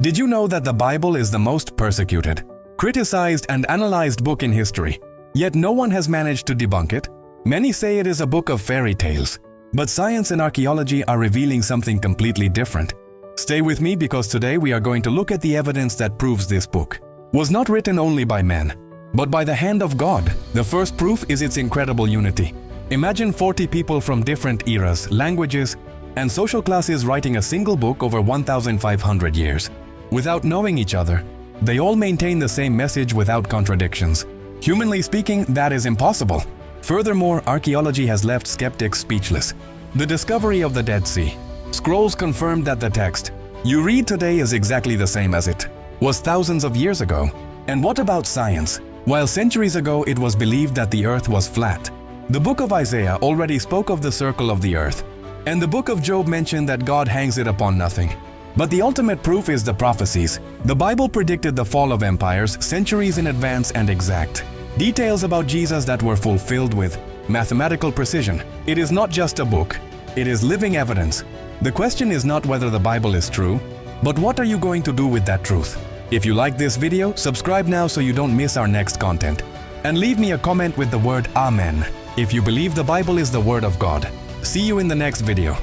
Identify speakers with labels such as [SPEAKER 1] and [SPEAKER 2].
[SPEAKER 1] Did you know that the Bible is the most persecuted, criticized, and analyzed book in history? Yet no one has managed to debunk it. Many say it is a book of fairy tales, but science and archaeology are revealing something completely different. Stay with me because today we are going to look at the evidence that proves this book was not written only by men, but by the hand of God. The first proof is its incredible unity. Imagine 40 people from different eras, languages, and social classes writing a single book over 1,500 years. Without knowing each other, they all maintain the same message without contradictions. Humanly speaking, that is impossible. Furthermore, archaeology has left skeptics speechless. The discovery of the Dead Sea Scrolls confirmed that the text you read today is exactly the same as it was thousands of years ago. And what about science? While centuries ago it was believed that the earth was flat, the book of Isaiah already spoke of the circle of the earth, and the book of Job mentioned that God hangs it upon nothing. But the ultimate proof is the prophecies. The Bible predicted the fall of empires centuries in advance and exact details about Jesus that were fulfilled with mathematical precision. It is not just a book, it is living evidence. The question is not whether the Bible is true, but what are you going to do with that truth? If you like this video, subscribe now so you don't miss our next content. And leave me a comment with the word Amen if you believe the Bible is the Word of God. See you in the next video.